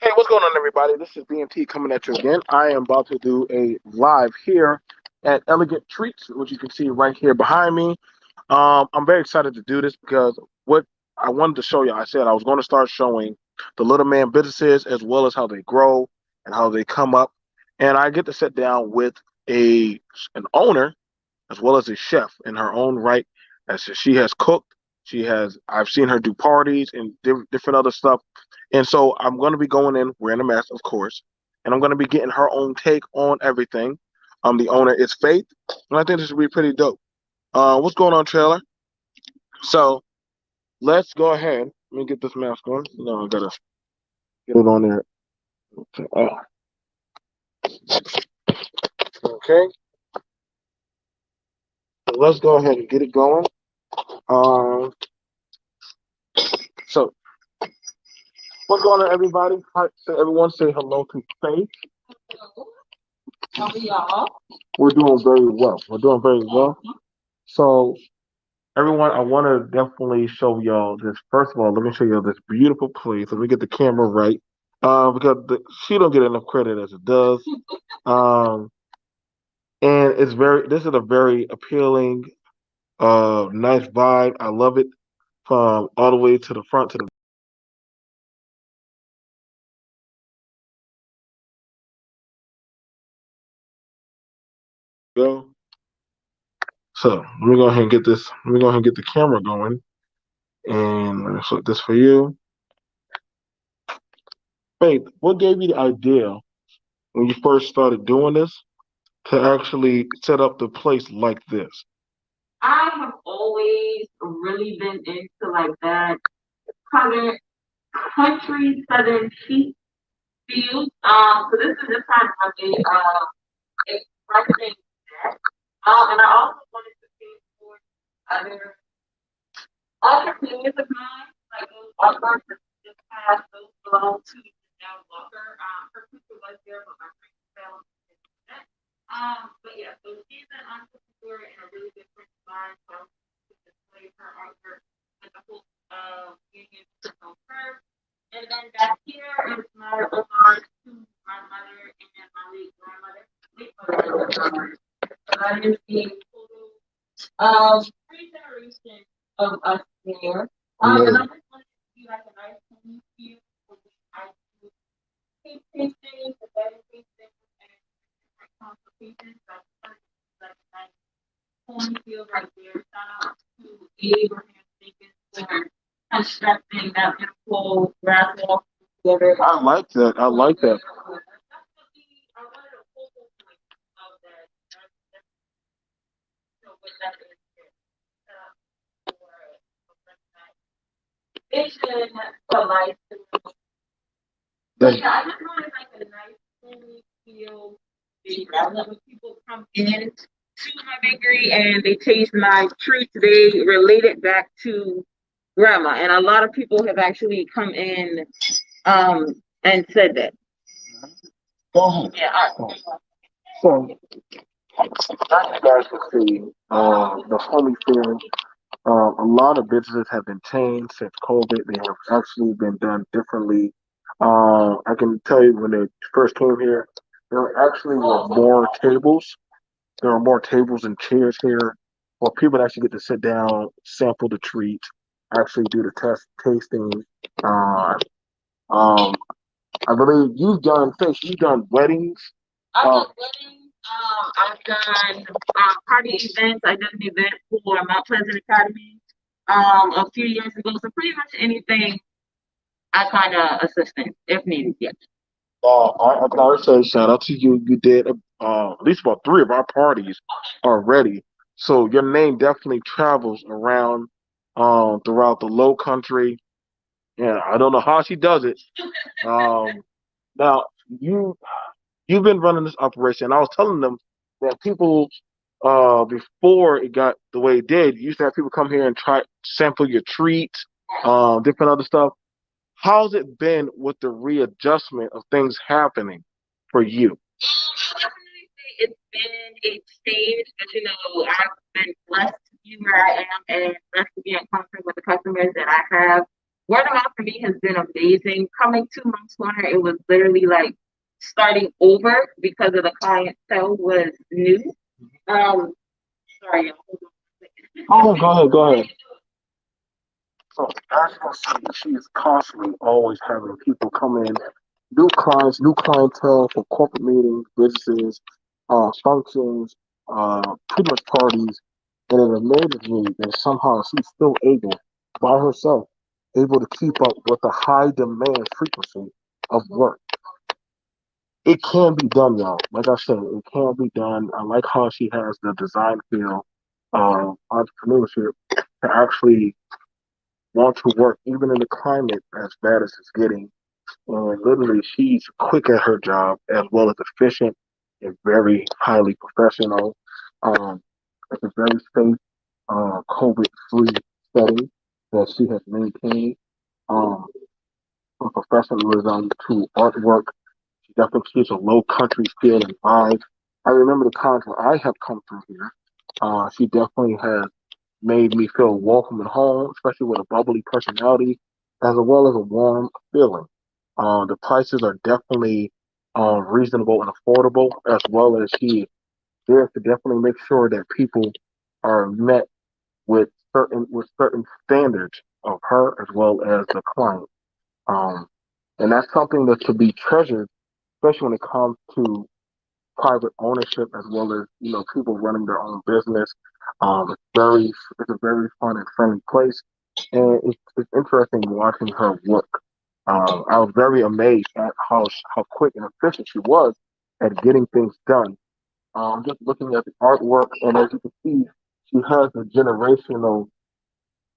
Hey, what's going on, everybody? This is BMT coming at you again. I am about to do a live here at Elegant Treats, which you can see right here behind me. I'm very excited to do this because what I wanted to show you, I said I was going to start showing the little man businesses as well as how they grow and how they come up. And I get to sit down with a an owner as well as a chef in her own right. As she has cooked, I've seen her do parties and different other stuff. And so I'm going to be going in wearing a mask, of course, and I'm going to be getting her own take on everything. The owner is Faith, and I think this will be pretty dope. What's going on, trailer? So let's go ahead. Let me get this mask on. No, I gotta get it on there. Okay, so let's go ahead and get it going. Um, so what's going on, everybody? Hi, so everyone say hello to Faith. How are y'all? We're doing very well. We're doing very well. So everyone, I want to definitely show y'all this. First of all, let me show you this beautiful place. Let me get the camera right, because she don't get enough credit as it does. Um, and it's very. This is a very appealing, nice vibe. I love it from all the way to the front to the go. So let me go ahead and get this. Let me go ahead and get the camera going, and let me flip this for you. Faith, what gave you the idea when you first started doing this to actually set up the place like this? I have always really been into like that southern southern chic feel. So this is just kind of a expressing that. And I also wanted to see for other opinions of mine, like those artworks that just passed, those belong to Janelle Walker. Her picture was there, but my friend fell. But yeah, so she's an entrepreneur and a really good friend of mine. So I to display her artwork with the whole union on her. And then back here is my homage to my mother and my late grandmother. Late mother. So that is the total three generations of us there. And I just wanted to be like a nice home here for the I do taste tastings, the better tastings, and different consultations. So I just wanted to be like a nice home field right there. Shout out to Abraham Jenkins for constructing that beautiful grass walk together. I like that. I like that. Definitely, I wanted a focal point of that. What that is for vision for life. But yeah, I just wanted like a nice, homey feel bakery. I love when people come in to my bakery and they taste my treats. They relate it back to grandma, and a lot of people have actually come in and said that. Go ahead. Yeah. So, as you guys can see, the homie feel. A lot of businesses have been changed since COVID. They have actually been done differently. I can tell you when they first came here, there actually were more tables. There are more tables and chairs here for people to actually get to sit down, sample the treat, actually do the test tasting. Uh, um, I believe you've done weddings. I've done weddings. I've done party events. I did an event for Mount Pleasant Academy. a few years ago. So pretty much anything I kind of assistant if needed. Yeah. I can always say shout out to you. You did at least about three of our parties already. So your name definitely travels around throughout the low country. Yeah, I don't know how she does it. Um, now you you've been running this operation. I was telling them that people before it got the way it did, you used to have people come here and try sample your treats, different other stuff. How's it been with the readjustment of things happening for you? Definitely say it's been a stage, but I've been blessed to be where I am and blessed to be in contact with the customers that I have. Word of mouth for me has been amazing. Coming 2 months later, it was literally like starting over because of the clientele was new. Um, sorry, y'all, hold on a Oh, go ahead, go ahead. second. So as you can see, she is constantly always having people come in, new clients, new clientele for corporate meetings, businesses, functions, pretty much parties. And it amazes me that somehow she's still able, by herself, able to keep up with the high demand frequency of work. It can be done, y'all. Like I said, it can be done. I like how she has the design feel of entrepreneurship to actually want to work even in the climate as bad as it's getting. And literally, she's quick at her job as well as efficient and very highly professional. Um, it's a very safe, COVID-free setting that she has maintained. Um, from professionalism to artwork, she definitely keeps a low country feel and vibe. I remember the times where I have come through here. She definitely has made me feel welcome at home, especially with a bubbly personality, as well as a warm feeling. The prices are definitely reasonable and affordable, as well as she is there to definitely make sure that people are met with certain standards of her as well as the client. Um, and that's something that should be treasured, especially when it comes to private ownership as well as people running their own business. It's a very fun and friendly place, and it's interesting watching her work. I was very amazed at how quick and efficient she was at getting things done. Just looking at the artwork, and as you can see, she has a generational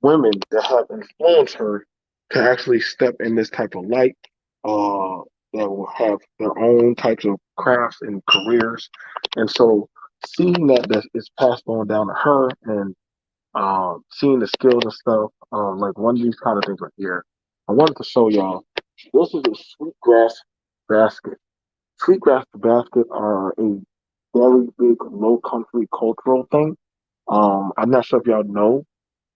women that have influenced her to actually step in this type of light, uh, that will have their own types of crafts and careers. And so seeing that is passed on down to her and seeing the skills and stuff, like one of these kind of things right here, I wanted to show y'all. This is a sweetgrass basket. Sweetgrass basket are a very big low country cultural thing. I'm not sure if y'all know,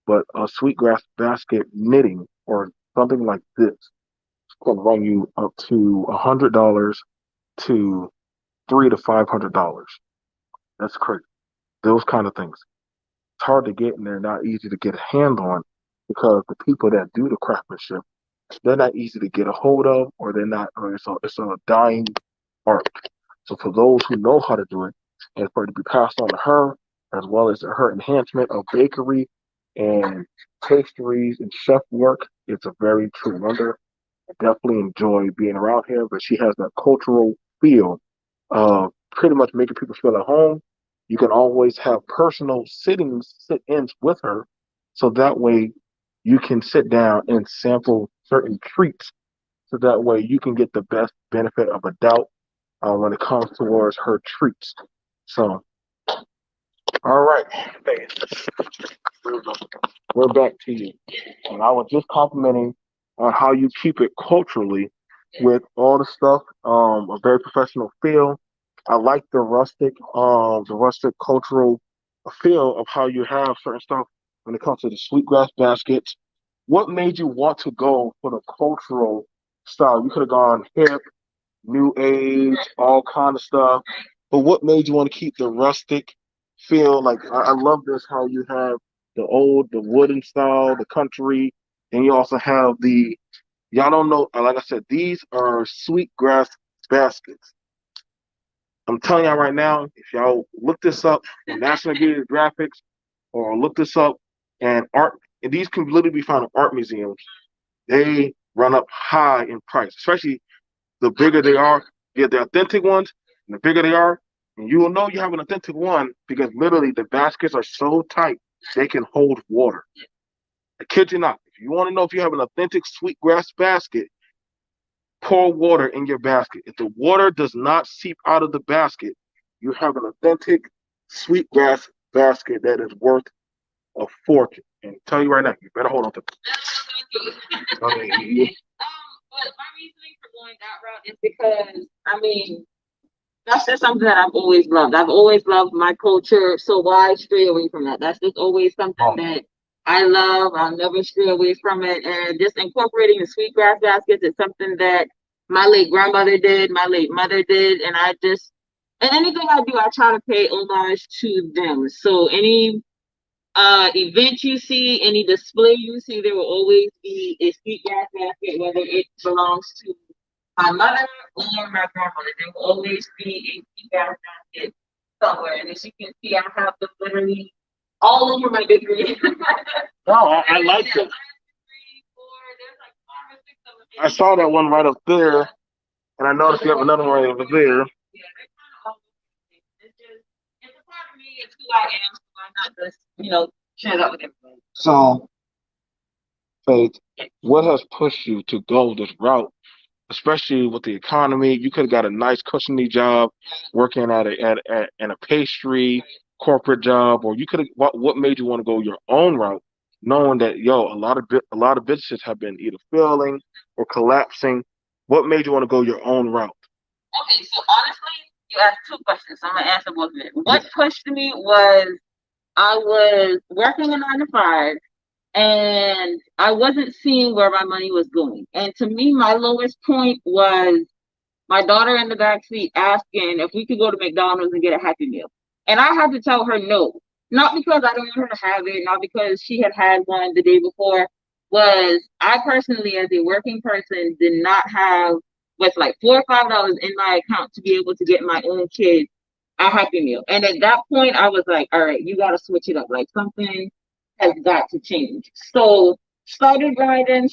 but a sweetgrass basket knitting or something like this can run you up to $100 to $300 to $500. That's crazy. Those kind of things. It's hard to get and they're not easy to get a hand on because the people that do the craftsmanship, they're not easy to get a hold of or they're not or it's a dying art. So for those who know how to do it and for it to be passed on to her, as well as her enhancement of bakery and pastries and chef work, it's a very true wonder. I definitely enjoy being around here, but she has that cultural feel of pretty much making people feel at home. You can always have personal sit-ins with her, so that way you can sit down and sample certain treats, so that way you can get the best benefit of a doubt when it comes towards her treats. So, all right, hey, we're back to you. And I was just complimenting on how you keep it culturally with all the stuff, a very professional feel. I like the rustic cultural feel of how you have certain stuff when it comes to the sweetgrass baskets. What made you want to go for the cultural style? You could have gone hip, new age, all kind of stuff. But what made you want to keep the rustic feel? Like I love this how you have the wooden style, the country, and you also have the y'all don't know. Like I said, these are sweetgrass baskets. I'm telling y'all right now, if y'all look this up on National Geographic or look this up and art and these can literally be found in art museums. They run up high in price, especially the bigger they are. Get the authentic ones, and the bigger they are, and you will know you have an authentic one because literally the baskets are so tight they can hold water. I kid you not. If you want to know if you have an authentic sweetgrass basket, pour water in your basket. If the water does not seep out of the basket, you have an authentic sweetgrass basket that is worth a fortune. And I tell you right now, you better hold on to it. Okay, But my reasoning for going that route is because, I mean, that's just something that I've always loved. I've always loved my culture, so why stray away from that? That's just always something that I love. I'll never stray away from it. And just incorporating the sweetgrass baskets is something that my late grandmother did, my late mother did, and and anything I do, I try to pay homage to them. So any event you see, any display you see, there will always be a sweetgrass basket, whether it belongs to my mother or my grandmother. There will always be a sweetgrass basket somewhere. And as you can see, I have them literally all over my degree. no, I like it. I saw that one right up there, and I noticed you have another one right over there. Yeah, they're kind of all over the place. It's a part of me. It's who I am. So why not just, share that with everybody? So, Faith, what has pushed you to go this route, especially with the economy? You could have got a nice cushiony job working at a pastry corporate job, or you could have. What made you want to go your own route, knowing that a lot of businesses have been either failing or collapsing? What made you want to go your own route? Okay, so honestly, you asked two questions. So I'm gonna answer both of them. What pushed me was I was working a 9 to 5 and I wasn't seeing where my money was going. And to me, my lowest point was my daughter in the back seat asking if we could go to McDonald's and get a Happy Meal. And I had to tell her no. Not because I don't want her to have it, not because she had had one the day before, was I personally, as a working person, did not have what's like $4 or $5 in my account to be able to get my own kid a Happy Meal. And at that point, I was like, all right, you got to switch it up. Like something has got to change. So started grinding,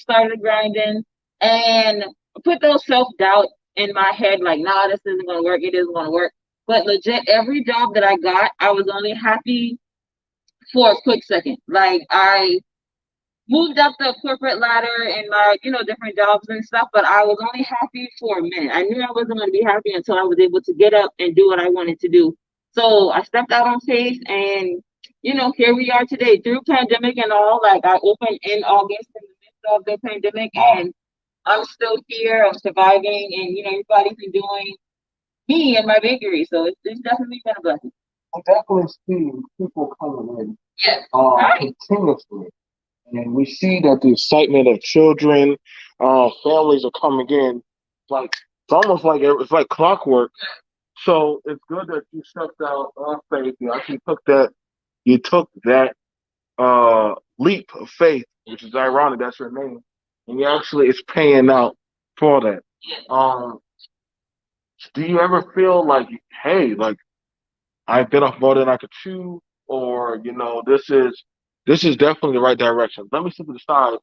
and put those self-doubt in my head, like, nah, this isn't gonna work, it isn't gonna work. But legit, every job that I got, I was only happy for a quick second. Like I moved up the corporate ladder in my, different jobs and stuff, but I was only happy for a minute. I knew I wasn't gonna be happy until I was able to get up and do what I wanted to do. So I stepped out on faith and here we are today through pandemic and all. Like I opened in August in the midst of the pandemic and I'm still here, I'm surviving, and everybody's been doing me and my bakery. So it's definitely been a blessing. I definitely see people coming in Yes. Right. continuously. And we see that the excitement of children, families are coming in. Like it's almost like it's like clockwork. So it's good that you stepped out on faith. You actually took that leap of faith, which is ironic. That's your name, and you actually it's paying out for that. Um, do you ever feel like, hey, like I've been off more than I could chew, or this is definitely the right direction. Let me sit to the side,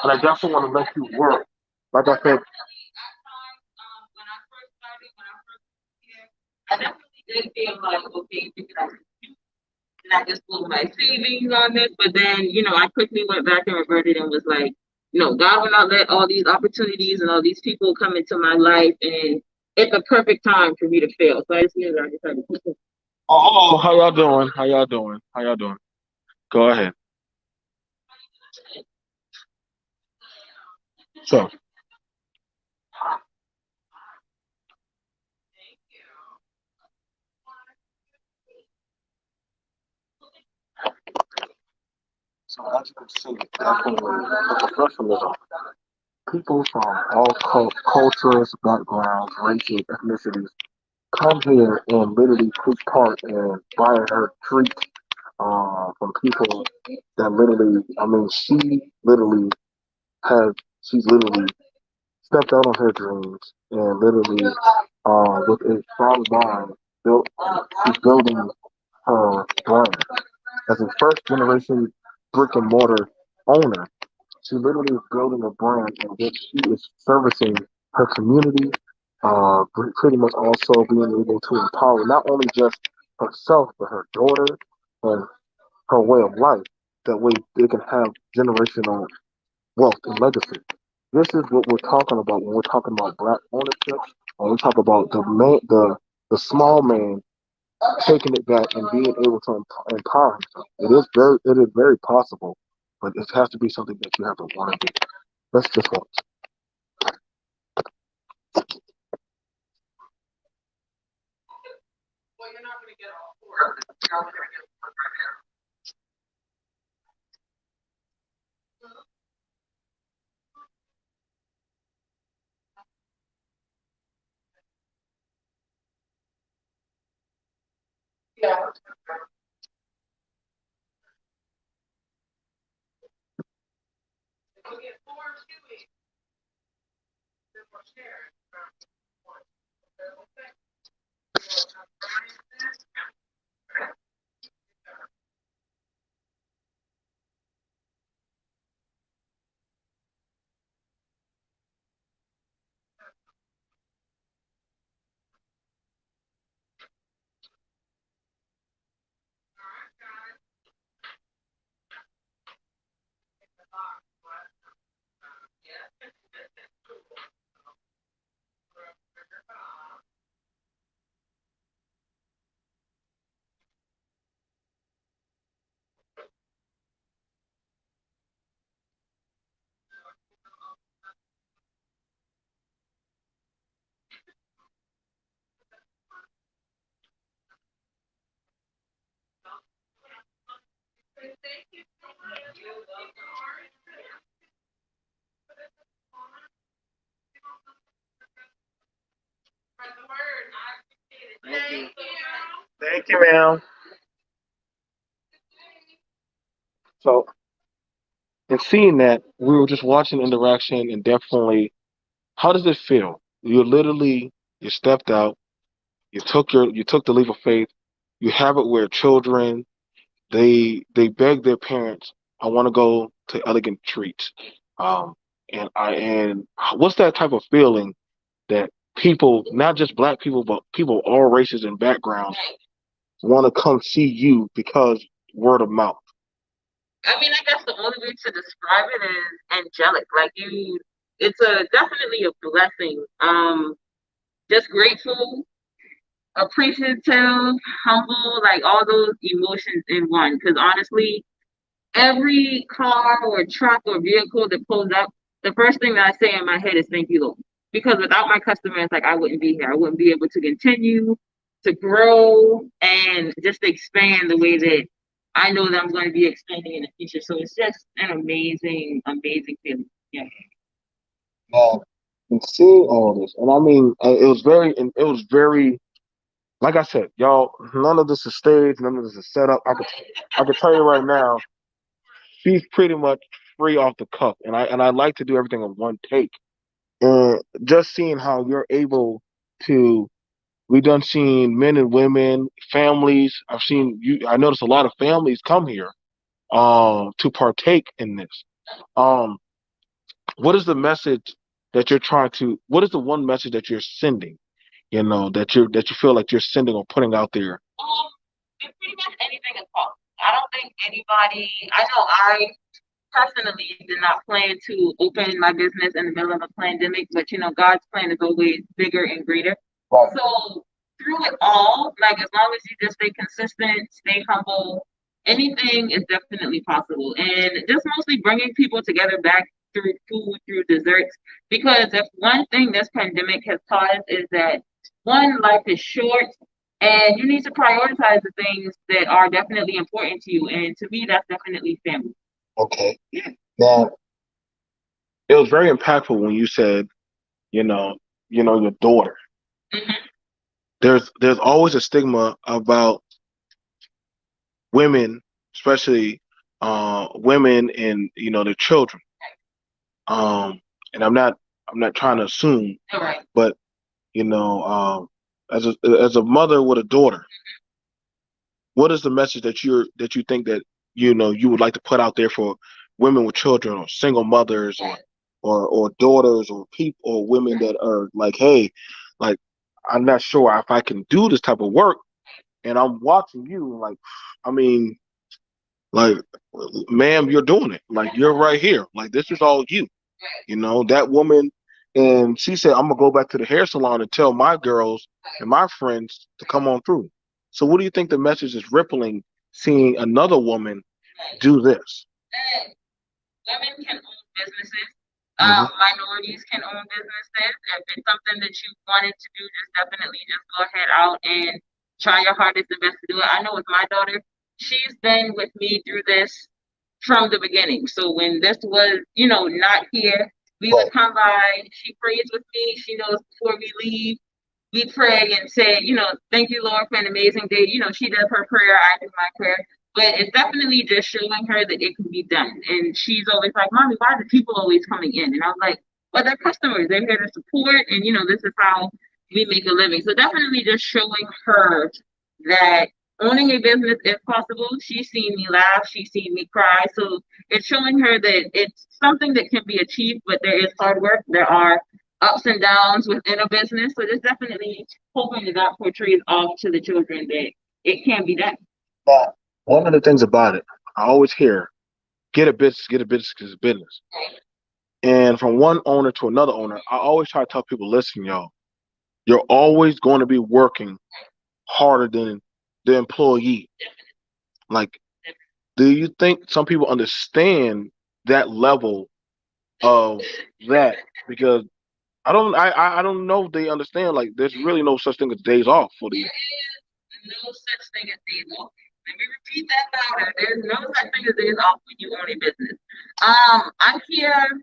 and I definitely want to let you work. Like I said, I definitely did feel like, okay, and I just blew my savings on this. But then, I quickly went back and reverted and was like, God will not let all these opportunities and all these people come into my life, and it's a perfect time for me to fail. So I just knew that I decided to push it. oh, how y'all doing? How y'all doing? How y'all doing? Go ahead. So, so as you can see, definitely the professionalism. People from all cultures, backgrounds, races, ethnicities come here and literally take part in buying her treats from people that literally, I mean, has, she's literally stepped out on her dreams and literally, with a strong mind, she's building her brand as a first generation brick and mortar owner. She literally is building a brand in which she is servicing her community, pretty much also being able to empower not only just herself, but her daughter and her way of life. That way they can have generational wealth and legacy. This is what we're talking about when we're talking about black ownership. When we talk about the small man taking it back and being able to empower himself. It is very possible, but it has to be something that you have to want to do. Let's just watch. Thank you. Thank you, ma'am. So, in seeing that, we were just watching interaction, and definitely, how does it feel? You stepped out, you took the leap of faith. You have it where children they beg their parents, I want to go to Elegant Treats. Um, and what's that type of feeling that people, not just black people, but people of all races and backgrounds, want to come see you because word of mouth. I mean, I guess the only way to describe it is angelic. Like it's a definitely a blessing. Just grateful, appreciative, humble, like all those emotions in one. Because honestly, every car or truck or vehicle that pulls up, the first thing that I say in my head is thank you, Lord. Because without my customers, like I wouldn't be here. I wouldn't be able to continue to grow and just expand the way that I know that I'm going to be expanding in the future. So it's just an amazing, amazing feeling. Yeah. Now, and seeing all this, and I mean, it was very, like I said, y'all. None of this is staged. None of this is set up. I could tell you right now, she's pretty much free off the cuff, and I like to do everything in one take. And just seeing how you're able to, we done seen men and women, families. I've seen you. I noticed a lot of families come here, to partake in this. Um, what is the message that you're trying to? What is the one message that you're sending? That you feel like you're sending or putting out there. Pretty much anything is possible. I don't think anybody. I know I personally did not plan to open my business in the middle of a pandemic, but God's plan is always bigger and greater. Right. So through it all, like as long as you just stay consistent, stay humble, anything is definitely possible. And just mostly bringing people together back through food, through desserts. Because if one thing this pandemic has taught us is that one, life is short and you need to prioritize the things that are definitely important to you. And to me, that's definitely family. Okay. Now, it was very impactful when you said, you know, your daughter. Mhm. There's always a stigma about women, especially women and their children. Um, and I'm not trying to assume, All right. but as a mother with a daughter, what is the message that you think that you would like to put out there for women with children or single mothers or daughters or people or women that are like, hey, like I'm not sure if I can do this type of work, and I'm watching you, like, I mean, like, ma'am, you're doing it. Like, you're right here. Like, this is all you. You know, that woman, and she said, I'm gonna go back to the hair salon and tell my girls and my friends to come on through. So what do you think the message is rippling seeing another woman do this? Women can own businesses. Hmm. Minorities can own businesses. If it's something that you wanted to do, just definitely just go ahead out and try your hardest and best to do it. I know with my daughter, she's been with me through this from the beginning. So when this was, not here, we would come by. She prays with me. She knows before we leave, we pray and say, thank you, Lord, for an amazing day. She does her prayer, I do my prayer. But it's definitely just showing her that it can be done. And she's always like, Mommy, why are the people always coming in? And I was like, well, they're customers. They're here to support. And, this is how we make a living. So definitely just showing her that owning a business is possible. She's seen me laugh. She's seen me cry. So it's showing her that it's something that can be achieved, but there is hard work. There are ups and downs within a business. So just definitely hoping that that portrays off to the children that it can be done. But one of the things about it, I always hear, get a business because it's business. And from one owner to another owner, I always try to tell people, listen, y'all, you're always going to be working harder than the employee. Like, do you think some people understand that level of that? Because I don't know if they understand. Like, there's really no such thing as days off for these. No such thing as days off. Let me repeat that louder. There's no such thing as days off when you own a business. I'm here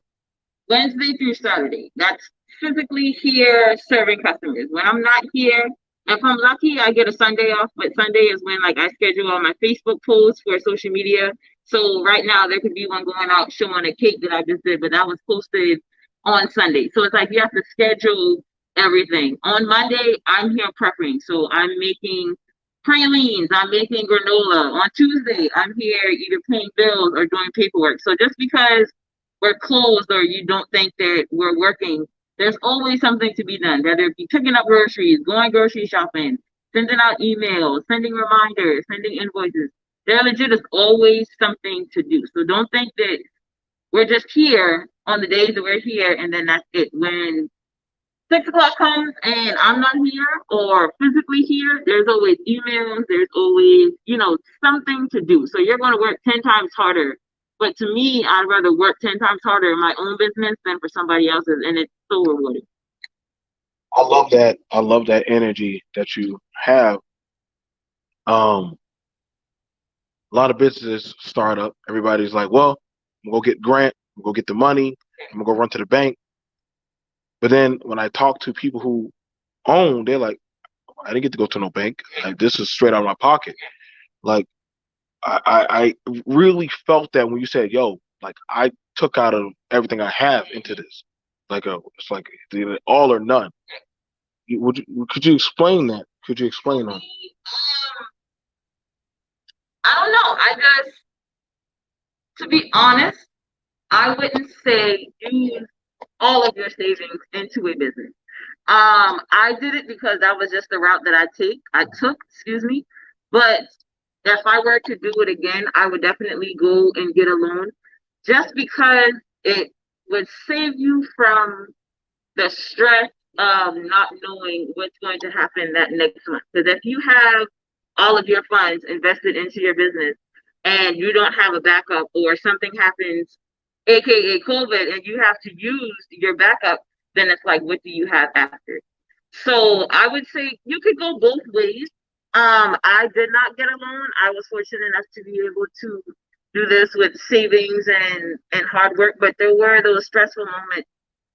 Wednesday through Saturday. That's physically here serving customers. When I'm not here, if I'm lucky, I get a Sunday off, but Sunday is when like I schedule all my Facebook posts for social media. So right now there could be one going out showing a cake that I just did, but that was posted on Sunday. So it's like you have to schedule everything. On Monday, I'm here prepping. So I'm making pralines, I'm making granola. On Tuesday, I'm here either paying bills or doing paperwork. So just because we're closed or you don't think that we're working, there's always something to be done, whether it be picking up groceries, going grocery shopping, sending out emails, sending reminders, sending invoices. There legit is always something to do. So don't think that we're just here on the days that we're here and then that's it. When 6 o'clock comes and I'm not here or physically here, there's always emails, there's always, something to do. So you're going to work 10 times harder. But to me, I'd rather work 10 times harder in my own business than for somebody else's. And it's so rewarding. I love that. I love that energy that you have. Um, a lot of businesses start up. Everybody's like, well, I'm gonna go get grant, I'm gonna go get the money, I'm gonna go run to the bank. But then when I talk to people who own, they're like, I didn't get to go to no bank. Like, this is straight out of my pocket. Like, I really felt that when you said, yo, like I took out of everything I have into this. It's like either all or none. Could you explain that? Could you explain that? I don't know. To be honest, I wouldn't say use all of your savings into a business. I did it because that was just the route that I took, excuse me. But if I were to do it again, I would definitely go and get a loan just because it would save you from the stress of not knowing what's going to happen that next month. Because if you have all of your funds invested into your business and you don't have a backup or something happens, aka COVID, and you have to use your backup, then it's like, what do you have after? So I would say you could go both ways. I did not get a loan. I was fortunate enough to be able to do this with savings and hard work, but there were those stressful moments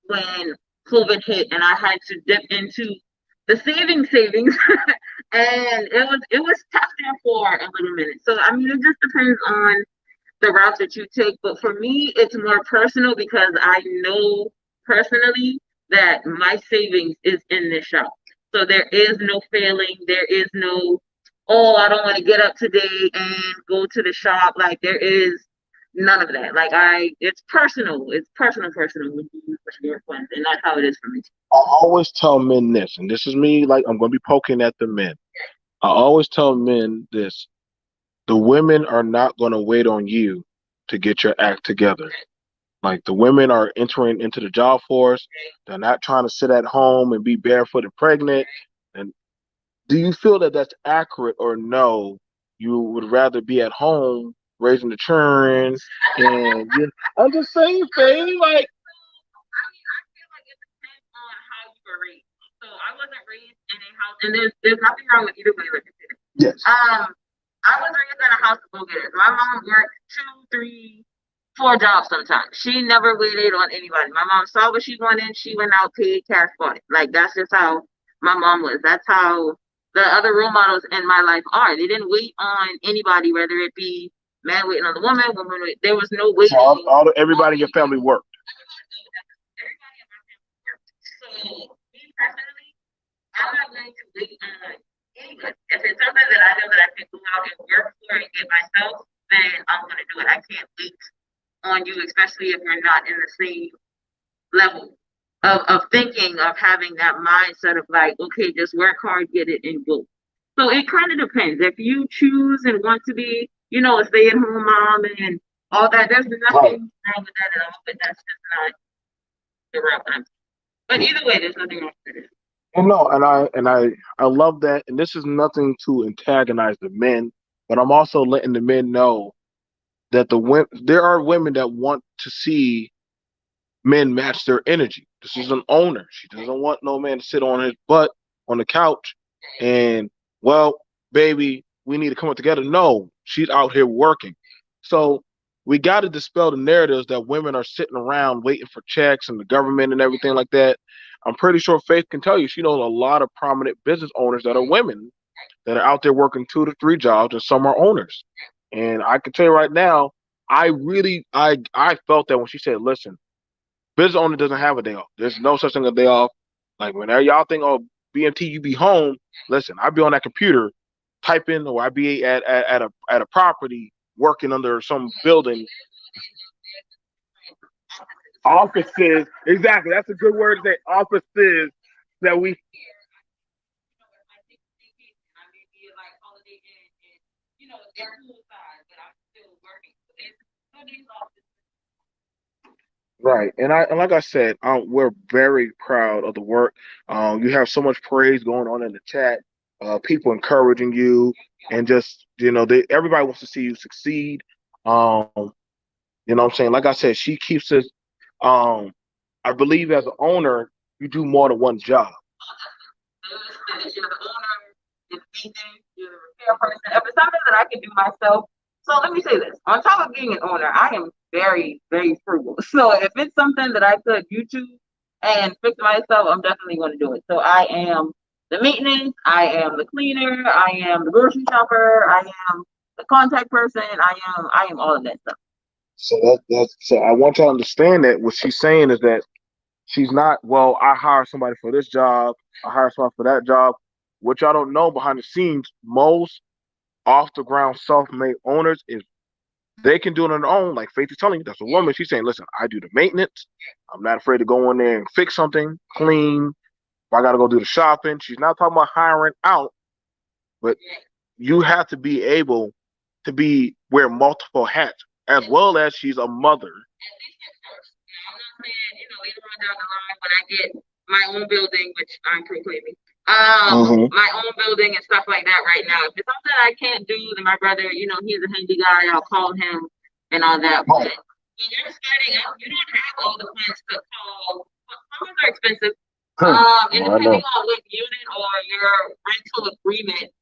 when COVID hit and I had to dip into the savings, and it was tough there for a little minute. So I mean, it just depends on the route that you take. But for me, it's more personal because I know personally that my savings is in this shop. So there is no failing. There is no, oh, I don't want to get up today and go to the shop. Like there is None of that. Like it's personal. It's personal with you with your friends, and that's how it is for me. I always tell men this, and this is me, like, I'm going to be poking at the men. I always tell men this: the women are not going to wait on you to get your act together. Like, the women are entering into the job force. They're not trying to sit at home and be barefoot and pregnant. And do you feel that that's accurate, or no? You would rather be at home raising the children, and I'm just saying, Faye, like, I feel like it depends on how you were raised. So I wasn't raised in a house, and there's nothing wrong with either way. Like I said. yes. I was raised in a house of go-getters. My mom worked 2, 3, 4 jobs sometimes. She never waited on anybody. My mom saw what she wanted, she went out, paid cash for it. Like that's just how my mom was. That's how the other role models in my life are. They didn't wait on anybody, whether it be man waiting on the woman, woman waiting. There was no waiting. So everybody in your family worked. Everybody in my family worked. So me personally, I'm not going to wait on anybody. If it's something that I know that I can go out and work for and get myself, then I'm going to do it. I can't wait on you, especially if we're not in the same level of thinking, of having that mindset of like, okay, just work hard, get it, and go. So it kind of depends. If you choose and want to be, a stay-at-home mom and all that, there's nothing wrong with that at all. But that's just not the route I'm. But either way, there's nothing wrong with it. Well, no, and I love that. And this is nothing to antagonize the men, but I'm also letting the men know that there are women that want to see men match their energy. This is an owner. She doesn't want no man to sit on his butt on the couch and, well, baby, we need to come up together. No, she's out here working. So we got to dispel the narratives that women are sitting around waiting for checks and the government and everything like that. I'm pretty sure Faith can tell you she knows a lot of prominent business owners that are women that are out there working 2 to 3 jobs, and some are owners. And I can tell you right now, I felt that when she said, "Listen, business owner doesn't have a day off. There's no such thing as a day off. Like whenever y'all think, oh, BMT, you be home. Listen, I be on that computer typing, or I be at a property working under some building. Offices, exactly. That's a good word to say. Offices that we right. And like I said, we're very proud of the work. You have so much praise going on in the chat. People encouraging you, and just everybody wants to see you succeed. What I'm saying? Like I said, she keeps us. Um, I believe as an owner, you do more than one job. You're the owner, you're the maintenance, you're the repair person. If it's something that I can do myself, so let me say this. On top of being an owner, I am very, very frugal. So if it's something that I could YouTube and fix myself, I'm definitely going to do it. So I am the maintenance, I am the cleaner, I am the grocery shopper, I am the contact person, I am all of that stuff. So I want you to understand that what she's saying is that she's not, well, I hire somebody for this job, I hire somebody for that job. What y'all don't know behind the scenes, most off the ground self-made owners is they can do it on their own. Like Faith is telling you, that's a woman. She's saying, listen, I do the maintenance. I'm not afraid to go in there and fix something, clean. If I got to go do the shopping. She's not talking about hiring out, but you have to be able to wear multiple hats, as well as she's a mother. I'm not saying, later on down the line when I get my own building, which I'm proclaiming, my own building and stuff like that right now. If it's something I can't do, then my brother, he's a handy guy, I'll call him and all that. But when you're starting out, you don't have all the funds to call. Homes are expensive. And depending on what unit or your rental agreement,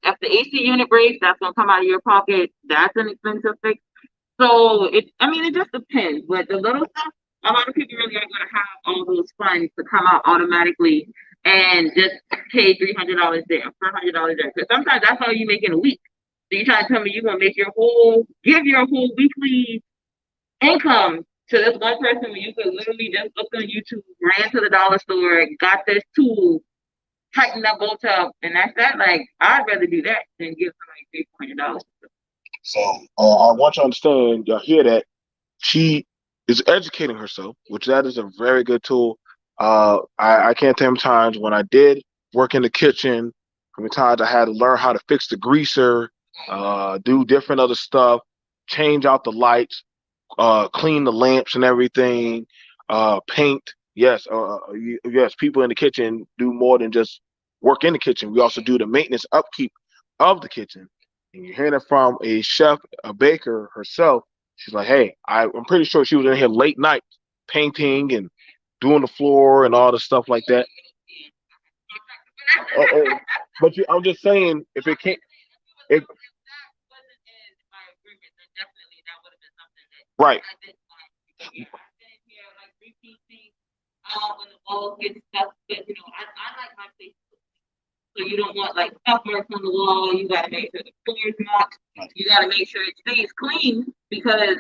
if the AC unit breaks, that's gonna come out of your pocket. That's an expensive fix. So it just depends. But the little stuff, a lot of people really are gonna have all those funds to come out automatically and just pay $300 there, $400 there. Because sometimes that's all you make in a week. So you trying to tell me you're gonna give your whole weekly income to this one person when you could literally just look on YouTube, ran to the dollar store, got this tool, tighten that bolt up, and that's that. Like I'd rather do that than give somebody $300. So I want you to understand, y'all hear that she is educating herself, which that is a very good tool. I can't tell how many times when I did work in the kitchen, how many times I had to learn how to fix the greaser, do different other stuff, change out the lights, clean the lamps and everything, paint. Yes, yes, people in the kitchen do more than just work in the kitchen. We also do the maintenance upkeep of the kitchen. And you're hearing it from a chef, a baker herself. She's like, hey, I'm pretty sure she was in here late night painting and doing the floor and all the stuff like that. Uh, uh, but I'm just saying, if it can't, if right, When the walls get stuck, but I like my face. So you don't want like stuff marks on the wall. You gotta make sure the floor is mopped. You gotta make sure it stays clean because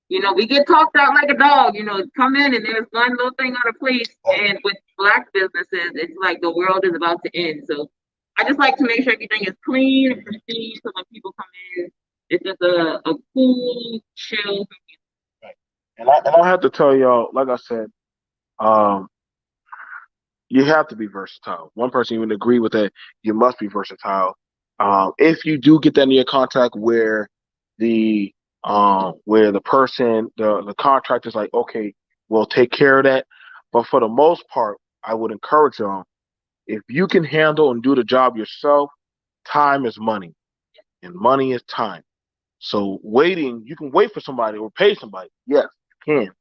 we get talked out like a dog. Come in and there's one little thing out of place. And with black businesses, it's like the world is about to end. So I just like to make sure everything is clean and pristine. So when people come in, it's just a cool, chill. right. And I have to tell y'all, like I said, um, you have to be versatile. One person even agree with that. You must be versatile. If you do get that in your contract the where the person the contractor's like, okay, we'll take care of that. But for the most part, I would encourage y'all, if you can handle and do the job yourself, time is money, and money is time. So waiting, you can wait for somebody or pay somebody. Yes, you can.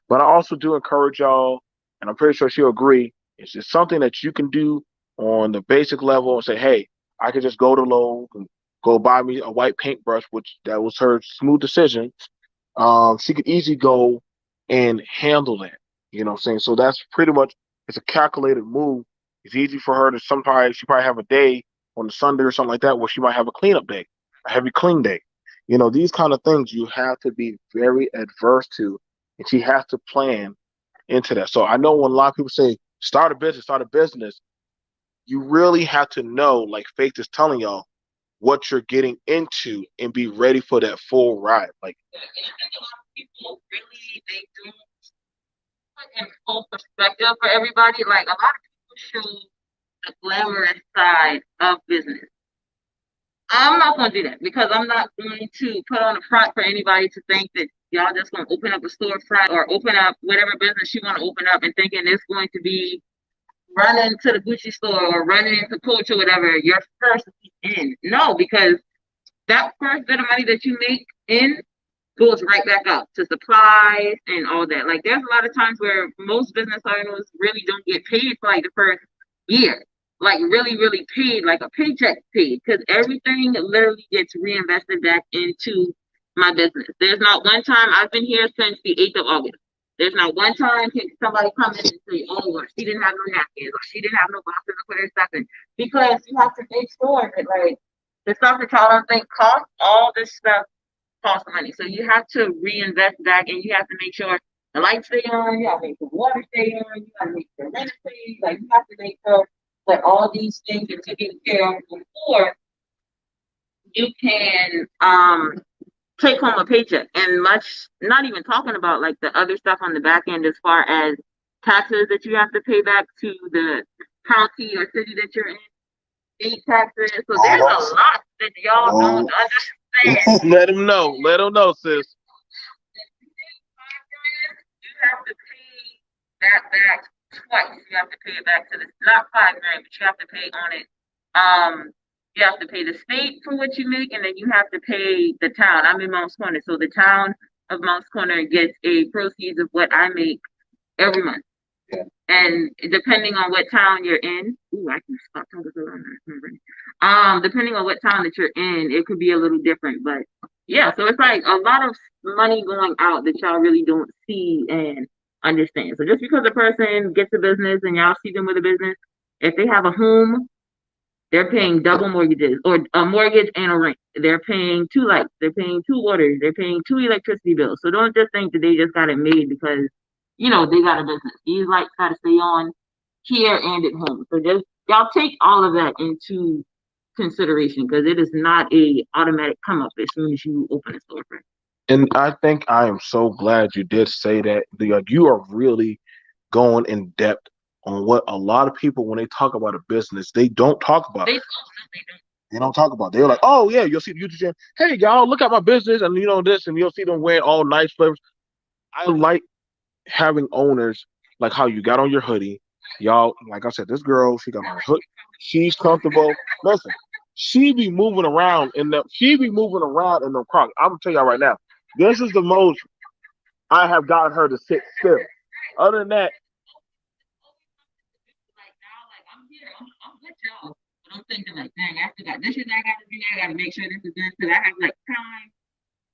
But I also do encourage y'all, and I'm pretty sure she'll agree. It's just something that you can do on the basic level and say, hey, I could just go to Lowe's and go buy me a white paintbrush, which that was her smooth decision. She could easily go and handle that. You know what I'm saying? So that's pretty much it's a calculated move. It's easy for her to sometimes she probably have a day on a Sunday or something like that where she might have a cleanup day, a heavy clean day. These kind of things you have to be very adverse to, and she has to plan into that. So I know when a lot of people say start a business, you really have to know, like Faith is telling y'all, what you're getting into and be ready for that full ride. Like, I think a lot of people really they don't put in full perspective for everybody. Like a lot of people show the glamorous side of business. I'm not going to do that because I'm not going to put on a front for anybody to think that y'all just going to open up a storefront or open up whatever business you want to open up and thinking it's going to be running to the Gucci store or running into Coach or whatever your first week in. No, because that first bit of money that you make in goes right back up to supplies and all that. Like there's a lot of times where most business owners really don't get paid for like the first year. Like really, really paid, like a paycheck paid, because everything literally gets reinvested back into my business. There's not one time I've been here since the 8th of August. There's not one time can somebody come in and say, oh, well, she didn't have no napkins or she didn't have no boxes to put her stuff in. Because you have to make sure that like the stuff that y'all don't think costs, all this stuff cost money. So you have to reinvest back and you have to make sure the lights stay on, you have to make the water stay on, you have to make the rent stay, like you have to make sure that all these things are taken care of before you can take home a paycheck. And much not even talking about like the other stuff on the back end as far as taxes that you have to pay back to the county or city that you're in, state taxes. So there's a lot that y'all don't understand. let him know. Let him know, sis. You have to pay that back twice. You have to pay it back to the not 5 grand, but you have to pay on it. You have to pay the state for what you make, and then you have to pay the town. I'm in Mounts Corner, so the town of Mounts Corner gets a proceeds of what I make every month. Yeah. And depending on what town you're in, I can stop talking so long. Depending on what town that you're in, it could be a little different. But yeah, so it's like a lot of money going out that y'all really don't see and understand. So just because a person gets a business and y'all see them with a business, if they have a home, they're paying double mortgages or a mortgage and a rent. They're paying 2 lights. They're paying 2 waters. They're paying 2 electricity bills. So don't just think that they just got it made because they got a business. These lights got to stay on here and at home. So just y'all take all of that into consideration because it is not a automatic come up as soon as you open a storefront. And I think I am so glad you did say that. Like, you are really going in depth on what a lot of people, when they talk about a business, they don't talk about. They don't. They don't. They don't talk about. They're like, oh yeah, you'll see the YouTube channel. Hey y'all, look at my business, and this, and you'll see them wearing all nice flavors. I like having owners like how you got on your hoodie. Y'all, like I said, this girl, she got her hood. She's comfortable. Listen, she be moving around in the. She be moving around in the Crocs. I'm gonna tell y'all right now. This is the most I have gotten her to sit still. Other than that, Like now, like I'm here, I'm with y'all, but I'm thinking like, dang, I still got dishes I gotta do. I gotta make sure this is done because I have like time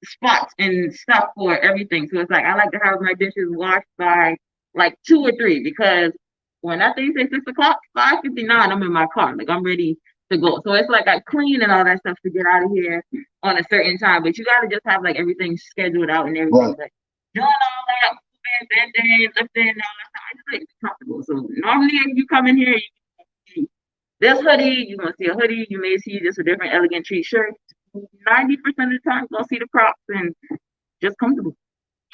spots and stuff for everything. So it's like I like to have my dishes washed by like 2 or 3 because when that thing says 6 o'clock, 5:59, I'm in my car. Like I'm ready to go. So it's like I clean and all that stuff to get out of here on a certain time. But you gotta just have like everything scheduled out and everything. right. Like doing all that, moving, bending, lifting, all that stuff. I just like to be comfortable. So normally if you come in here, you this hoodie, you're gonna see a hoodie, you may see just a different elegant treat shirt. 90% of the time, you'll see the Crocs and just comfortable.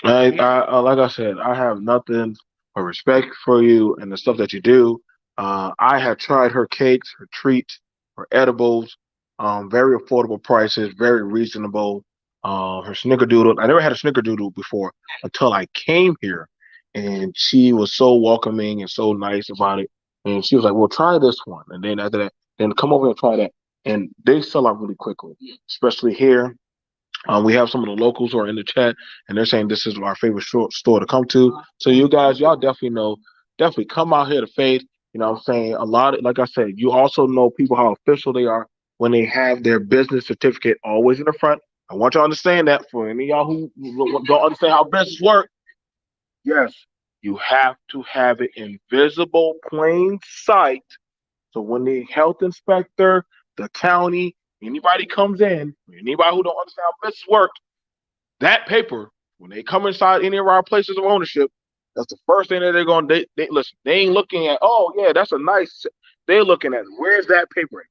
Like I said, I have nothing but respect for you and the stuff that you do. I have tried her cakes, her treats, her edibles, very affordable prices, very reasonable. Her snickerdoodle. I never had a snickerdoodle before until I came here, and she was so welcoming and so nice about it. And she was like, "Well, try this one," and then after that, then come over and try that. And they sell out really quickly, especially here. We have some of the locals who are in the chat, and they're saying this is our favorite store to come to. So you guys, y'all definitely know, definitely come out here to Faith. You know what I'm saying? A lot of, like I said, you also know people how official they are when they have their business certificate always in the front. I want y'all to understand that. For any of y'all who don't understand how business work, yes, you have to have it in visible, plain sight. So when the health inspector, the county, anybody comes in, anybody who don't understand how business works, that paper, when they come inside any of our places of ownership, that's the first thing that they're going to, they listen, they ain't looking at, oh yeah, that's a nice, they're looking at, where's that paper?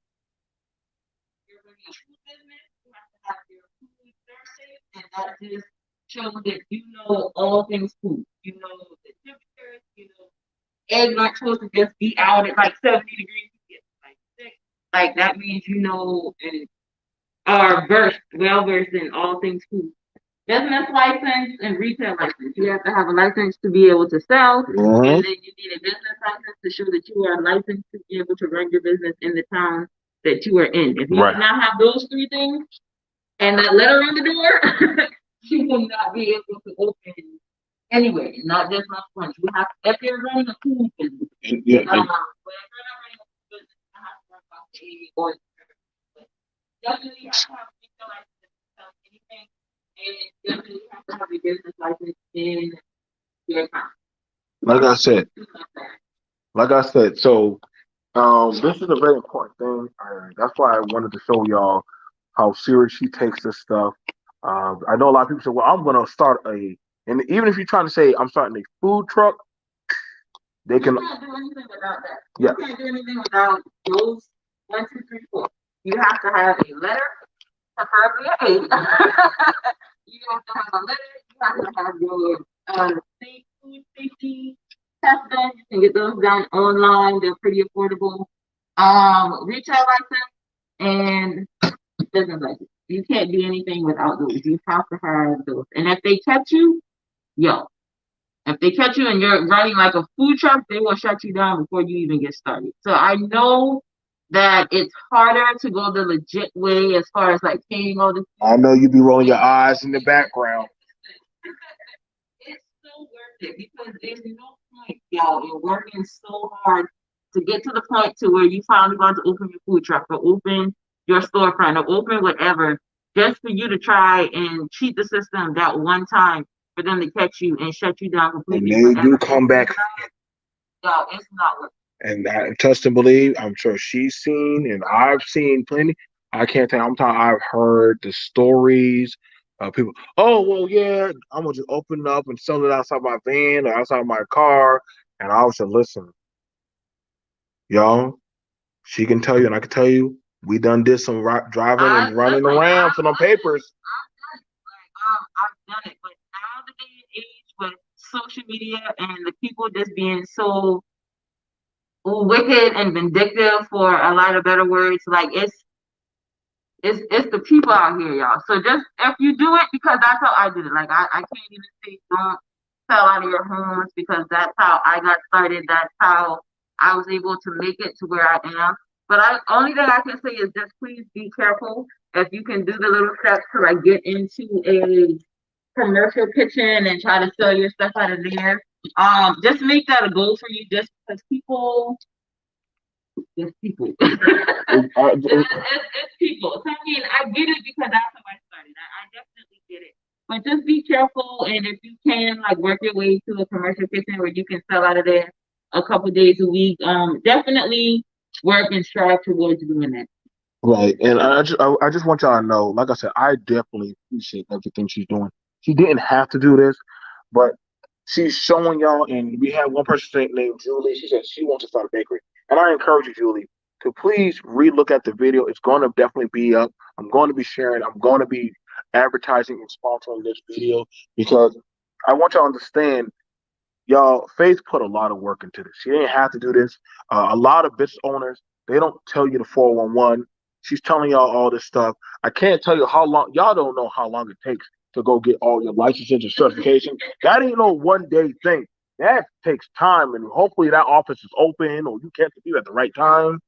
And that just shows that you know all things food. You know the temperatures, you know eggs aren't supposed to just be out at like 70 degrees. It's like 6. Like that means you know and are well versed in all things food. Business license and retail license. You have to have a license to be able to sell, and then you need a business license to show that you are licensed to be able to run your business in the town that you are in. If you do not have those 3 things and that letter on the door, you will not be able to open anywhere, not just my front. You have if you're running a food business. But if you're not running a food business, you have to work off the or definitely have to have a retail license to sell anything. And definitely have to have a business license in your town. Like I said, so this is a very important thing. That's why I wanted to show y'all how serious she takes this stuff. I know a lot of people say, well, I'm going to start and even if you're trying to say I'm starting a food truck, they can. You can't do anything without that. Yeah. You can't do anything without those 1, 2, 3, 4. You have to have a letter, preferably an 8. You have to have a letter. You have to have your food safety test done. You can get those done online. They're pretty affordable. Retail license and business license. You can't do anything without those. You have to have those. And if they catch you, if they catch you and you're running like a food truck, they will shut you down before you even get started. So I know that it's harder to go the legit way as far as like paying all this. I know you be rolling your eyes in the background. It's so worth it because there's no point, y'all, in working so hard to get to the point to where you finally want to open your food truck or open your storefront or open whatever, just for you to try and cheat the system that one time for them to catch you and shut you down completely. And then you come back. Y'all, it's not worth it. And I trust and believe, I'm sure she's seen and I've seen plenty. I can't tell. I've heard the stories of people. Oh, well, yeah, I'm gonna just open up and sell it outside my van or outside my car. And I was just listen, y'all. She can tell you, and I can tell you, We done did some driving and running Listen, around for them papers. I've done it, but now the day and age with social media and the people just being so wicked and vindictive, for a lot of better words, like it's the people out here, y'all. So just if you do it, because that's how I did it. Like I can't even say don't sell out of your homes, because that's how I got started. That's how I was able to make it to where I am. But only thing I can say is just please be careful. If you can do the little steps to like get into a commercial kitchen and try to sell your stuff out of there, just make that a goal for you, just because people, it's people. It's people. So I mean, I get it because that's how I started. I definitely get it. But just be careful, and if you can, like, work your way to a commercial kitchen where you can sell out of there a couple days a week. Definitely work and strive towards doing that. Right, and I just want y'all to know, like I said, I definitely appreciate everything she's doing. She didn't have to do this, but she's showing y'all. And we had one person named Julie. She said she wants to start a bakery, and I encourage you, Julie, to please relook at the video. It's going to definitely be up. I'm going to be sharing. I'm going to be advertising and sponsoring this video because I want y'all to understand. Y'all, Faith put a lot of work into this. She didn't have to do this. A lot of business owners, they don't tell you the 411. She's telling y'all all this stuff. I can't tell you how long. Y'all don't know how long it takes to go get all your licenses and certification. That ain't no one day thing. That takes time, and hopefully that office is open or you catch you at the right time. I mean,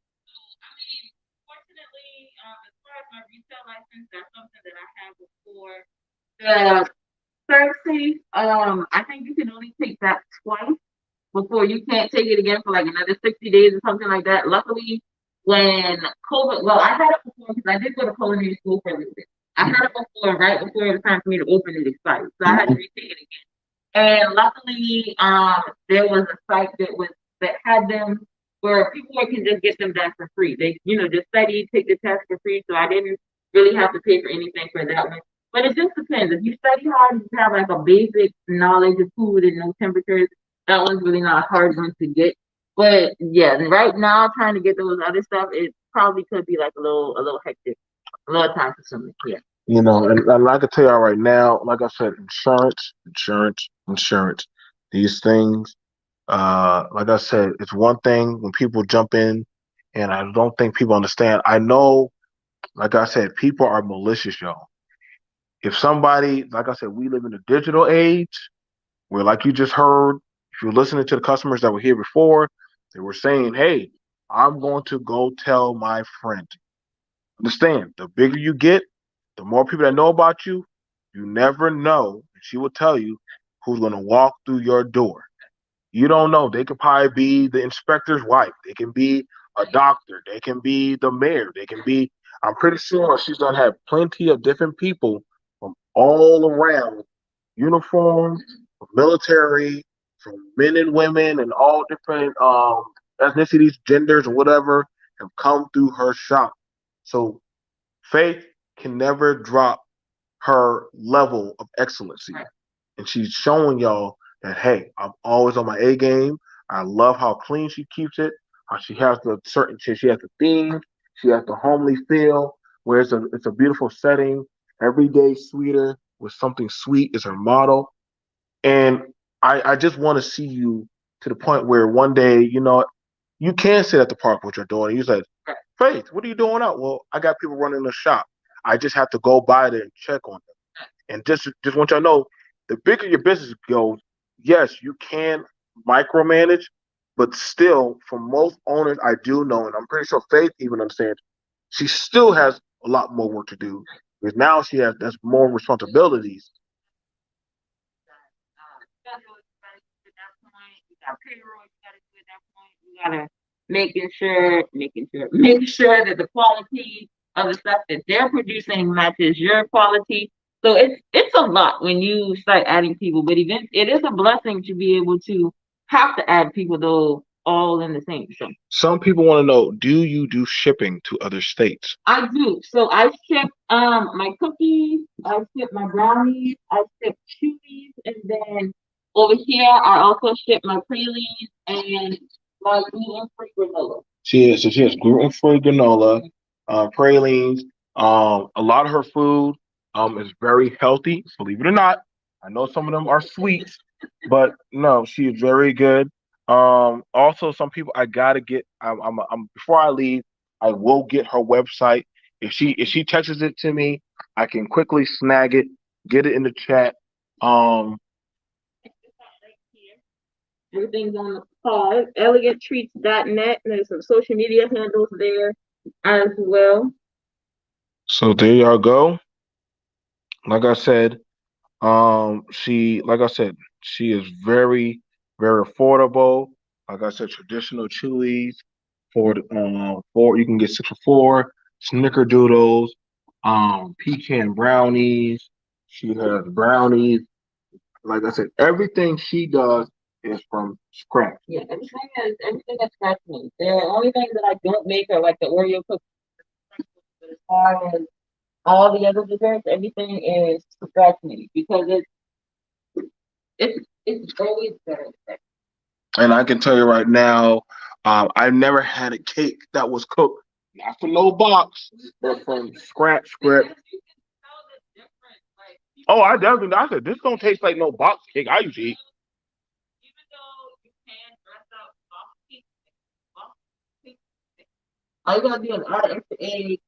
fortunately, as far as my retail license, that's something that I had before the Thursday. I think you can only take that twice before you can't take it again for like another 60 days or something like that. Luckily, when COVID, well, I had it before because I did go to culinary school for a little bit. I had it before, right before it was time for me to open it expired. So I had to retake it again. And luckily, there was a site that had them where people can just get them done for free. They, just study, take the test for free. So I didn't really have to pay for anything for that one. But it just depends. If you study hard, you have like a basic knowledge of food and no temperatures. That one's really not a hard one to get. But yeah, right now trying to get those other stuff, it probably could be like a little hectic, a little time consuming. Yeah. And I can tell y'all right now, like I said, insurance. These things, like I said, it's one thing when people jump in, and I don't think people understand. I know, like I said, people are malicious, y'all. If somebody, like I said, we live in a digital age where, like you just heard, if you're listening to the customers that were here before, they were saying, hey, I'm going to go tell my friend. Understand, the bigger you get, the more people that know about you, you never know. She will tell you who's going to walk through your door. You don't know. They could probably be the inspector's wife. They can be a doctor. They can be the mayor. They can be, I'm pretty sure she's going to have plenty of different people from all around, uniforms, from military, from men and women, and all different ethnicities, genders, or whatever, have come through her shop. So Faith can never drop her level of excellency. And she's showing y'all that, hey, I'm always on my A game. I love how clean she keeps it, how she has she has the theme, she has the homely feel, where it's a beautiful setting. Every day sweeter with something sweet is her motto. And I just want to see you to the point where one day, you can sit at the park with your daughter. You say, Faith, what are you doing out? Well, I got people running the shop. I just have to go by there and check on them. And just want y'all to know, the bigger your business goes, yes, you can micromanage, but still, for most owners, I do know, and I'm pretty sure Faith even understands, she still has a lot more work to do because now that's more responsibilities. Make sure that the quality of the stuff that they're producing matches your quality. So it's a lot when you start adding people, but even it is a blessing to be able to have to add people though all in the same. So some people want to know, do you do shipping to other states? I do. So I ship my cookies, I ship my brownies, I ship chewies, and then over here I also ship my pralines and my gluten-free granola. She has gluten-free granola. pralines. A lot of her food is very healthy. Believe it or not, I know some of them are sweets, but no, she is very good. Also, some people I gotta get. I'm before I leave, I will get her website. If she texts it to me, I can quickly snag it, get it in the chat. Um, Everything's on the call. Eleganttreats.net. And there's some social media handles there as well. so there y'all go. Like I said, like I said, she is very affordable. Like I said, traditional chewies for you can get 6 for 4, snickerdoodles, pecan brownies. She has brownies. Like I said, everything she does is from scratch. Yeah, everything is scratch made. The only things that I don't make are like the Oreo cookies. But as far as all the other desserts, everything is scratch made because it's always better. And I can tell you right now, I've never had a cake that was cooked not from no box, but from scratch. Because you can tell the difference. Like Oh, I definitely. I said this don't taste like no box cake I usually eat. Even though you can dress up soft pink, all you gotta do is add extra egg,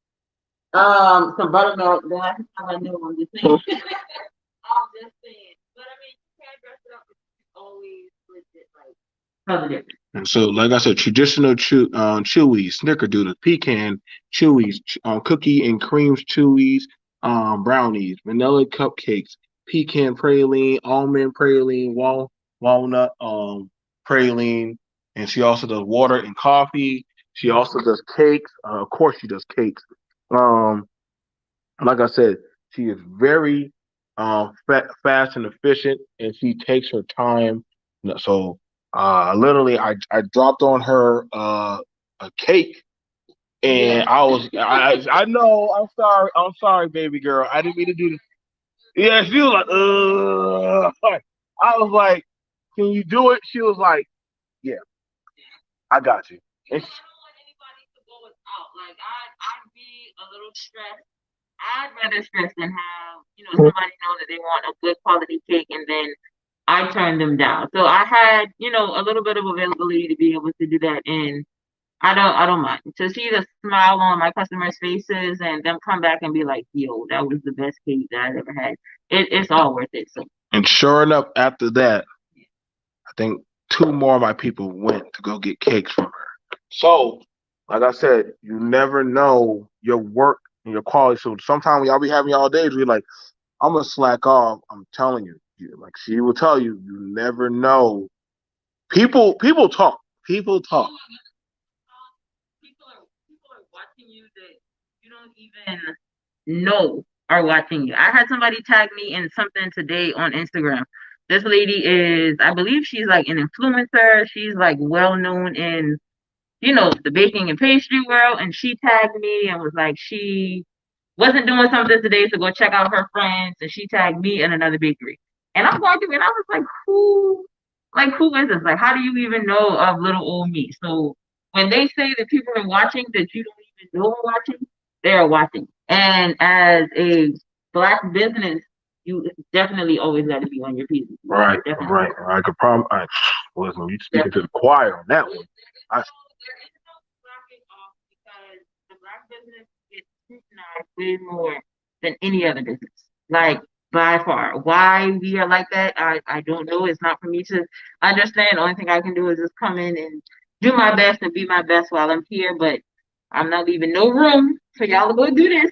some buttermilk. Then I can tell I know I'm just saying. I'm just saying. But I mean, you can dress it up, but you can always legit like Tell the difference. And so, like I said, traditional chewies, snickerdoodles, pecan chewies, cookie and creams chewies, brownies, vanilla cupcakes, pecan praline, almond praline, walnut praline, and she also does water and coffee. She also does cakes. Of course, she does cakes. Um, like I said, she is very fast and efficient, and she takes her time. So, literally, I dropped on her a cake, and Yeah. I know I'm sorry, baby girl. I didn't mean to do this. Yeah, she was like, I was like, can you do it? She was like, yeah, I got you. because And I don't want anybody to go without. Like I'd be a little stressed. I'd rather stress than have, somebody know that they want a good quality cake and then I turned them down. So I had, a little bit of availability to be able to do that, and I don't mind to see the smile on my customers' faces and them come back and be like, "Yo, that was the best cake that I've ever had." It's all worth it. So and sure enough, after that, I think 2 more of my people went to go get cakes from her. So, like I said, you never know your work and your quality. So sometimes when y'all be having y'all days, we're like, I'm gonna slack off. I'm telling you, like she will tell you, you never know. People talk. People talk. people are watching you that you don't even know are watching you. I had somebody tag me in something today on Instagram. This lady is, I believe she's like an influencer. She's like well known in, the baking and pastry world. And she tagged me and was like, she wasn't doing something today to go check out her friends. And she tagged me in another bakery. And I'm going through and I was like, who is this? Like, how do you even know of little old me? So when they say that people are watching that you don't even know are watching, they are watching. And as a black business, you definitely always got to be on your P's. Right, Definitely. right. I could probably. Listen, you speaking to the choir on that one. I, There is no slacking off because the black business gets scrutinized way more than any other business. Like by far. Why we are like that, I don't know. It's not for me to understand. The only thing I can do is just come in and do my best and be my best while I'm here. But I'm not leaving no room for y'all to go do this.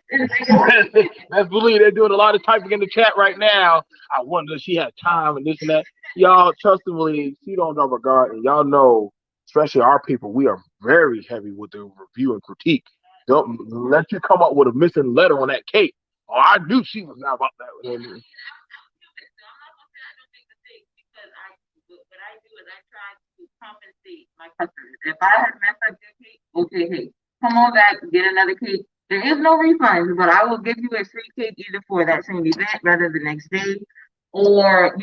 Let's believe they're doing a lot of typing in the chat right now. I wonder if she had time and this and that. Y'all, trust and believe, she don't know about God, and y'all know, especially our people, we are very heavy with the review and critique. Don't let you come up with a missing letter on that cake. Oh, I knew she was not about that. What I do is I try to compensate my customers. If I have messed up your cake, okay, hey, come on back, get another cake. There is no refunds, but I will give you a free cake either for that same event rather the next day, or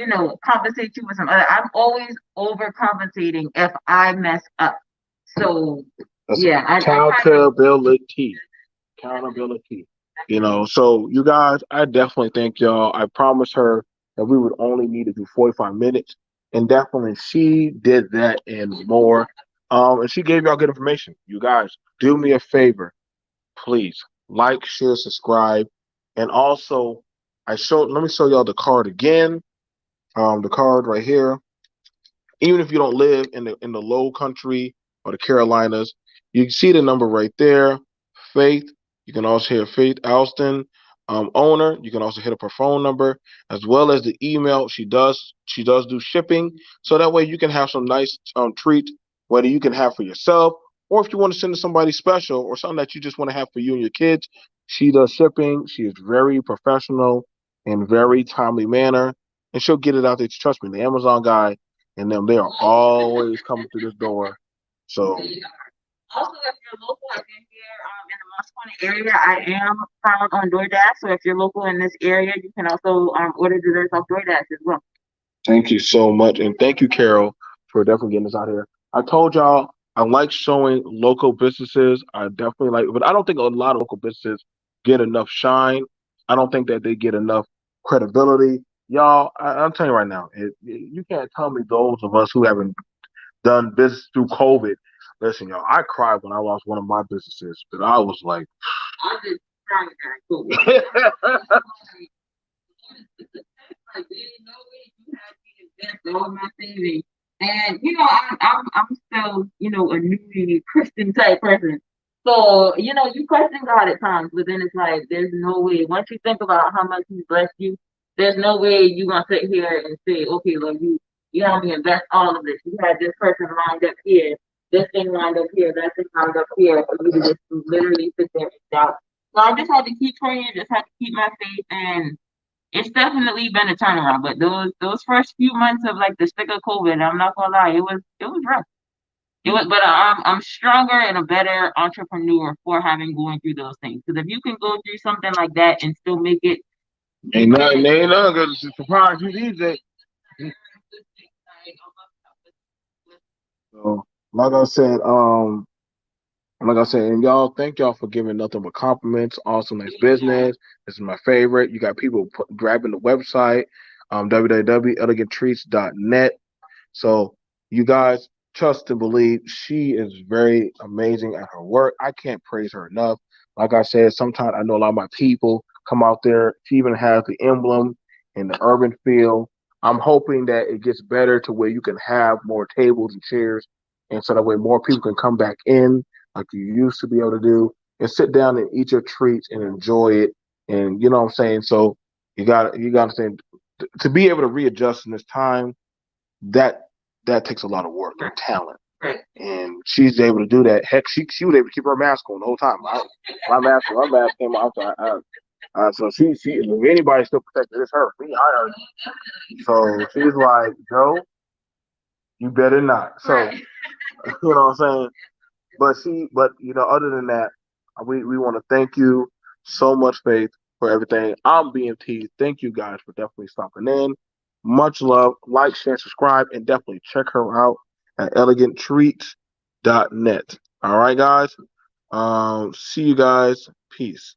compensate you with some other. I'm always overcompensating if I mess up. So That's yeah, I try to. accountability. Accountability. So you guys, I definitely thank y'all. I promised her that we would only need to do 45 minutes. And definitely she did that and more. And she gave y'all good information. You guys, do me a favor, please. Like, share, subscribe. And also, let me show y'all the card again. The card right here. Even if you don't live in the low country or the Carolinas, you can see the number right there. Faith. You can also hit Faith Alston, owner. You can also hit up her phone number as well as the email. She does do shipping, so that way you can have some nice treats, whether you can have for yourself or if you want to send to somebody special or something that you just want to have for you and your kids. She does shipping. She is very professional and very timely manner, and she'll get it out there. Trust me, the Amazon guy and them, they are always coming through this door. So Also, if you're local, if you're here in the Moss Point area, I am found on DoorDash. So if you're local in this area, you can also order desserts off DoorDash as well. thank you so much. And thank you, Carol, for definitely getting us out here. I told y'all I like showing local businesses. I definitely like, but I don't think a lot of local businesses get enough shine. I don't think that they get enough credibility. Y'all, I'm telling you right now, you can't tell me those of us who haven't done business through COVID. Listen, y'all, I cried when I lost one of my businesses, but I was like, I'm just trying to like there's no way you have to invest all my savings. And I'm still a newly Christian type person. So you question God at times, but then it's like there's no way. Once you think about how much He's blessed you, there's no way you're gonna sit here and say, okay, like you have to invest all of this. You had this person lined up here, this thing lined up here, that thing lined up here, for you to just literally sit there and doubt. So I just had to keep praying, just had to keep my faith, and it's definitely been a turnaround. But those first few months of like the stick of COVID, I'm not gonna lie, it was rough. It was, but I'm stronger and a better entrepreneur for having going through those things. Because if you can go through something like that and still make it, ain't nothing gonna surprise you these days. So, like I said, and y'all, thank y'all for giving nothing but compliments. Awesome, nice business. This is my favorite. You got people grabbing the website, www.eleganttreats.net. So you guys trust and believe she is very amazing at her work. I can't praise her enough. Like I said, sometimes I know a lot of my people come out there. She even has the emblem in the urban feel. I'm hoping that it gets better to where you can have more tables and chairs, and so that way more people can come back in like you used to be able to do and sit down and eat your treats and enjoy it. And you know what I'm saying? So you got to say to be able to readjust in this time, that that takes a lot of work and talent. And she's able to do that. Heck, she was able to keep her mask on the whole time. My mask came off. So she if anybody's still protected, it's her. Me, I heard. So she's like, Joe, you better not. So you know what I'm saying. But other than that, we want to thank you so much, Faith, for everything. I'm BMT. Thank you guys for definitely stopping in. Much love. Like, share, subscribe, and definitely check her out at eleganttreats.net. All right, guys. See you guys. Peace.